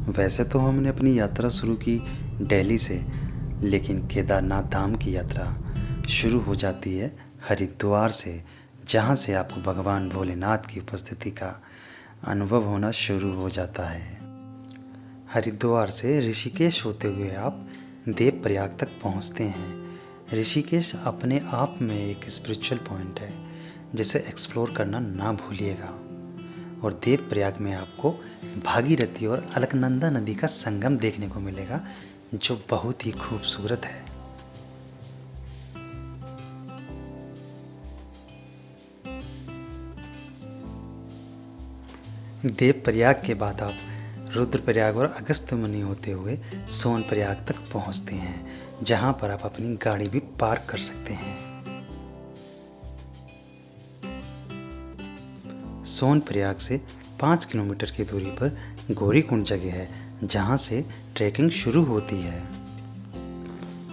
वैसे तो हमने अपनी यात्रा शुरू की दिल्ली से, लेकिन केदारनाथ धाम की यात्रा शुरू हो जाती है हरिद्वार से, जहाँ से आपको भगवान भोलेनाथ की उपस्थिति का अनुभव होना शुरू हो जाता है। हरिद्वार से ऋषिकेश होते हुए आप देवप्रयाग तक पहुँचते हैं। ऋषिकेश अपने आप में एक स्पिरिचुअल पॉइंट है, जिसे एक्सप्लोर करना ना भूलिएगा। और देवप्रयाग में आपको भागीरथी और अलकनंदा नदी का संगम देखने को मिलेगा, जो बहुत ही खूबसूरत है। देवप्रयाग के बाद आप रुद्रप्रयाग और अगस्त्यमुनि होते हुए सोनप्रयाग तक पहुंचते हैं, जहां पर आप अपनी गाड़ी भी पार्क कर सकते हैं। सोनप्रयाग से 5 किलोमीटर की दूरी पर गौरीकुंड जगह है, जहां से ट्रैकिंग शुरू होती है।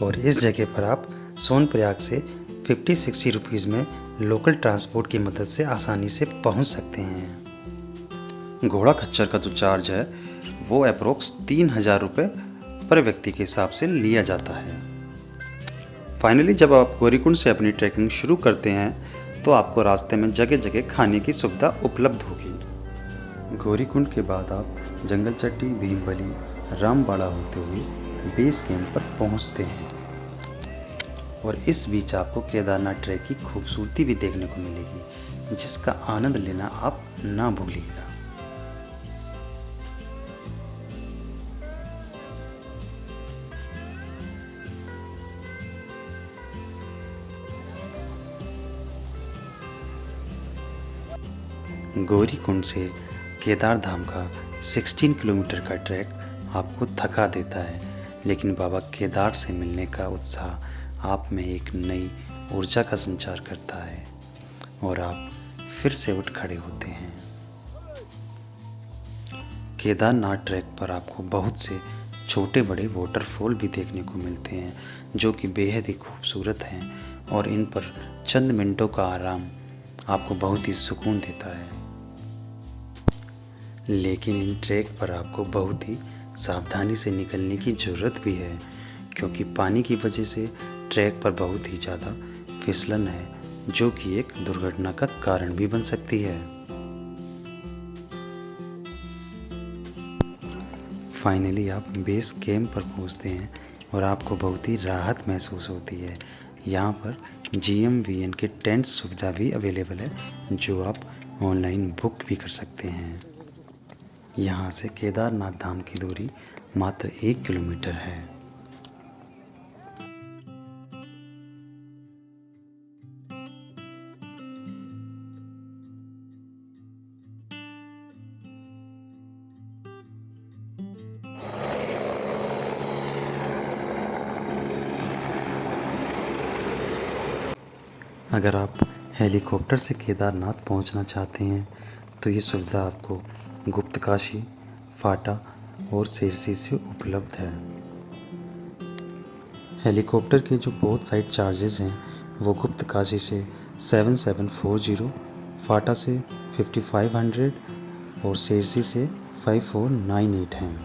और इस जगह पर आप सोनप्रयाग से 50-60 रुपीज़ में लोकल ट्रांसपोर्ट की मदद से आसानी से पहुंच सकते हैं। घोड़ा खच्चर का जो चार्ज है वो अप्रोक्स 3000 रुपये पर व्यक्ति के हिसाब से लिया जाता है। फाइनली जब आप गौरीकुंड से अपनी ट्रैकिंग शुरू करते हैं तो आपको रास्ते में जगह जगह खाने की सुविधा उपलब्ध होगी। गौरीकुंड के बाद आप जंगल चट्टी, भीमबली, रामबाड़ा होते हुए बेस कैंप पर पहुंचते हैं। और इस बीच आपको केदारनाथ ट्रैक की खूबसूरती भी देखने को मिलेगी, जिसका आनंद लेना आप ना भूलिएगा। गौरीकुंड से केदार धाम का 16 किलोमीटर का ट्रैक आपको थका देता है, लेकिन बाबा केदार से मिलने का उत्साह आप में एक नई ऊर्जा का संचार करता है और आप फिर से उठ खड़े होते हैं। केदारनाथ ट्रैक पर आपको बहुत से छोटे बड़े वाटरफॉल भी देखने को मिलते हैं, जो कि बेहद ही खूबसूरत हैं और इन पर चंद मिनटों का आराम आपको बहुत ही सुकून देता है। लेकिन इन ट्रैक पर आपको बहुत ही सावधानी से निकलने की ज़रूरत भी है, क्योंकि पानी की वजह से ट्रैक पर बहुत ही ज़्यादा फिसलन है, जो कि एक दुर्घटना का कारण भी बन सकती है। फाइनली आप बेस कैंप पर पहुंचते हैं और आपको बहुत ही राहत महसूस होती है। यहाँ पर GMVN के टेंट सुविधा भी अवेलेबल है, जो आप ऑनलाइन बुक भी कर सकते हैं। यहाँ से केदारनाथ धाम की दूरी मात्र 1 किलोमीटर है। अगर आप हेलीकॉप्टर से केदारनाथ पहुंचना चाहते हैं तो ये सुविधा आपको गुप्तकाशी, फाटा और सेरसी से उपलब्ध है। हेलीकॉप्टर के जो बोथ साइड चार्जेस हैं वो गुप्तकाशी से 7740, फाटा से 5500 और सेरसी से 5498 हैं।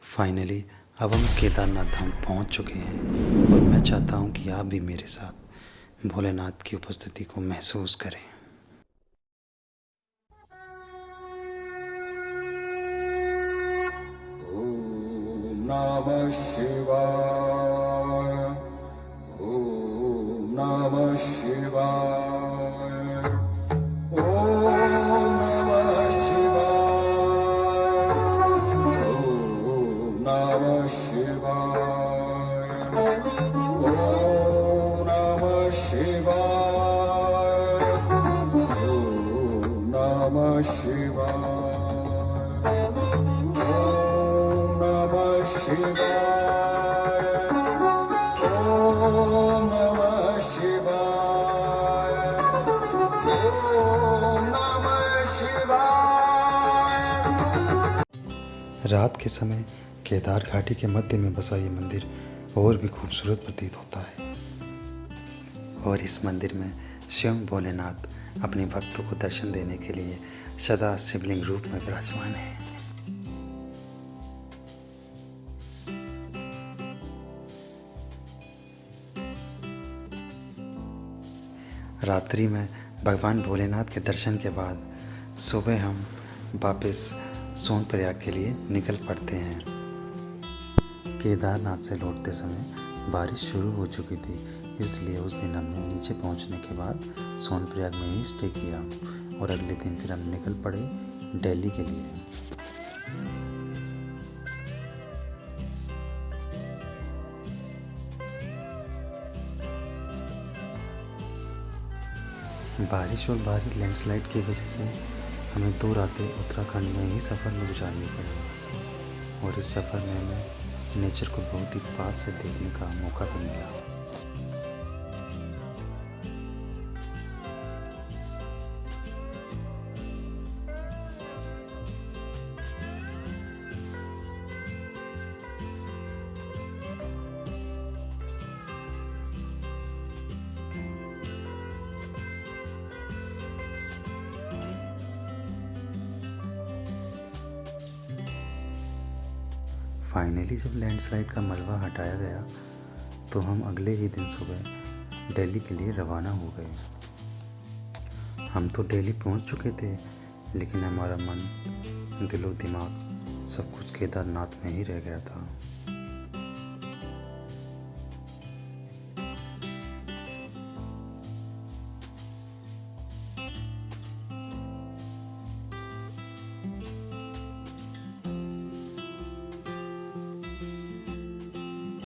फाइनली अब हम केदारनाथ धाम पहुंच चुके हैं और मैं चाहता हूं कि आप भी मेरे साथ भोलेनाथ की उपस्थिति को महसूस करें। ओम नमः शिवाय, ओम नमः शिवाय, ओम नमः शिवाय, ओम नमः शिवाय, ओम नमः शिवाय, ओम नमः शिवाय, ओम नमः शिवाय, ओम नमः शिवाय, ओम नमः शिवाय। रात के समय केदार घाटी के मध्य में बसा ये मंदिर और भी खूबसूरत प्रतीत होता है। और इस मंदिर में स्वयं भोलेनाथ अपने भक्तों को दर्शन देने के लिए सदा शिवलिंग रूप में विराजमान है। रात्रि में भगवान भोलेनाथ के दर्शन के बाद सुबह हम वापस सोनप्रयाग के लिए निकल पड़ते हैं। केदारनाथ से लौटते समय बारिश शुरू हो चुकी थी, इसलिए उस दिन हमने नीचे पहुंचने के बाद सोनप्रयाग में ही स्टे किया और अगले दिन फिर हम निकल पड़े दिल्ली के लिए। बारिश और भारी लैंडस्लाइड की वजह से हमें 2 रातें उत्तराखंड में ही सफ़र में गुजारनी पड़ी और इस सफ़र में हमें नेचर को बहुत ही पास से देखने का मौका भी मिला। फाइनली जब लैंडस्लाइड का मलबा हटाया गया तो हम अगले ही दिन सुबह दिल्ली के लिए रवाना हो गए। हम तो दिल्ली पहुंच चुके थे, लेकिन हमारा मन, दिलो दिमाग सब कुछ केदारनाथ में ही रह गया था।